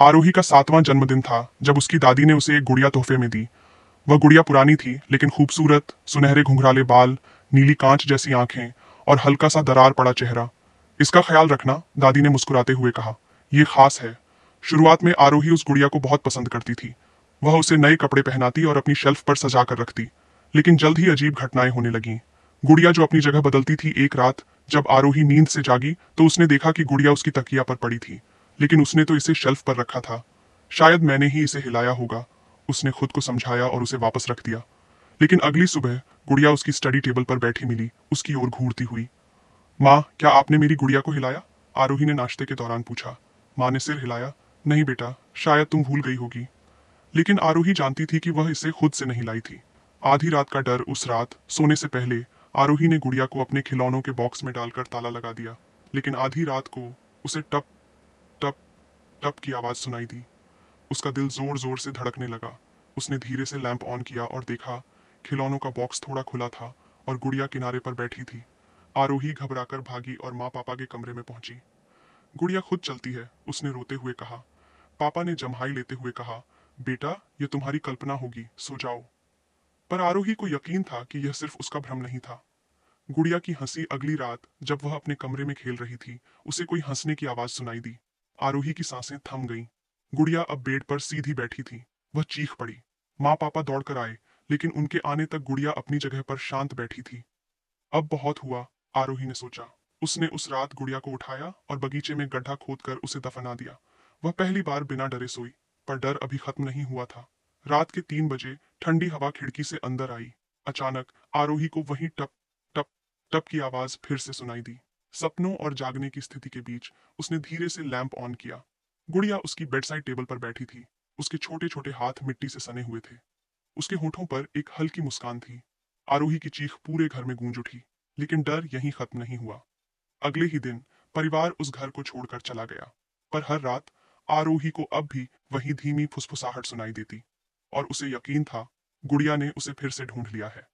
आरोही का 7वां जन्मदिन था जब उसकी दादी ने उसे एक गुड़िया तोहफे में दी। वह गुड़िया पुरानी थी लेकिन खूबसूरत, सुनहरे घुंघराले बाल, नीली कांच जैसी आंखें और हल्का सा दरार पड़ा चेहरा। इसका ख्याल रखना, दादी ने मुस्कुराते हुए कहा। ये खास है। शुरुआत में आरोही उस गुड़िया को बहुत पसंद करती थी। वह उसे नए कपड़े पहनाती और अपनी शेल्फ पर सजा कर रखती। लेकिन जल्द ही अजीब घटनाएं होने लगीं। गुड़िया जो अपनी जगह बदलती थी, एक रात जब आरोही नींद से जागी तो उसने देखा कि गुड़िया उसकी तकिया पर पड़ी थी, लेकिन उसने तो इसे शेल्फ पर रखा था। शायद मैंने ही इसे हिलाया होगा, उसने खुद को समझाया और उसे वापस रख दिया। लेकिन अगली सुबह गुड़िया उसकी स्टडी टेबल पर बैठी मिली, उसकी ओर घूरती हुई। माँ, क्या आपने मेरी गुड़िया को हिलाया? आरोही ने नाश्ते के दौरान पूछा। माँ ने सिर हिलाया। नहीं बेटा, शायद तुम भूल गई होगी। लेकिन आरोही जानती थी कि वह इसे खुद से नहीं लाई थी। आधी रात का डर। उस रात सोने से पहले आरोही ने गुड़िया को अपने खिलौनों के बॉक्स में डालकर ताला लगा दिया। लेकिन आधी रात को उसे टप टप टप की आवाज सुनाई दी। उसका दिल जोर जोर से धड़कने लगा। उसने धीरे से लैंप ऑन किया और देखा, खिलौनों का बॉक्स थोड़ा खुला था और गुड़िया किनारे पर बैठी थी। आरोही घबराकर भागी और माँ पापा के कमरे में पहुंची। गुड़िया खुद चलती है, उसने रोते हुए कहा। पापा ने जम्हाई लेते हुए कहा, बेटा, ये तुम्हारी कल्पना होगी, सो जाओ। पर आरोही को यकीन था कि यह सिर्फ उसका भ्रम नहीं था। गुड़िया की हंसी। अगली रात जब वह अपने कमरे में खेल रही थी, उसे कोई हंसने की आवाज सुनाई दी। आरोही की सांसें थम गईं। गुड़िया अब बेड पर सीधी बैठी थी। वह चीख पड़ी। माँ पापा दौड़कर आए, लेकिन उनके आने तक गुड़िया अपनी जगह पर शांत बैठी थी। अब बहुत हुआ, आरोही ने सोचा। उसने उस रात गुड़िया को उठाया और बगीचे में गड्ढा खोदकर उसे दफना दिया। वह पहली बार बिना डरे सोई, पर डर अभी खत्म नहीं हुआ था। रात के 3 बजे ठंडी हवा खिड़की से अंदर आई। अचानक आरोही को वही टप टप टप की आवाज फिर से सुनाई दी। सपनों और जागने की स्थिति के बीच उसने धीरे से लैंप ऑन किया। गुड़िया उसकी बेड साइड टेबल पर बैठी थी। उसके छोटे छोटे हाथ मिट्टी से सने हुए थे। उसके होठों पर एक हल्की मुस्कान थी। आरोही की चीख पूरे घर में गूंज उठी। लेकिन डर यहीं खत्म नहीं हुआ। अगले ही दिन परिवार उस घर को छोड़कर चला गया। पर हर रात आरोही को अब भी वही धीमी फुसफुसाहट सुनाई देती और उसे यकीन था, गुड़िया ने उसे फिर से ढूंढ लिया है।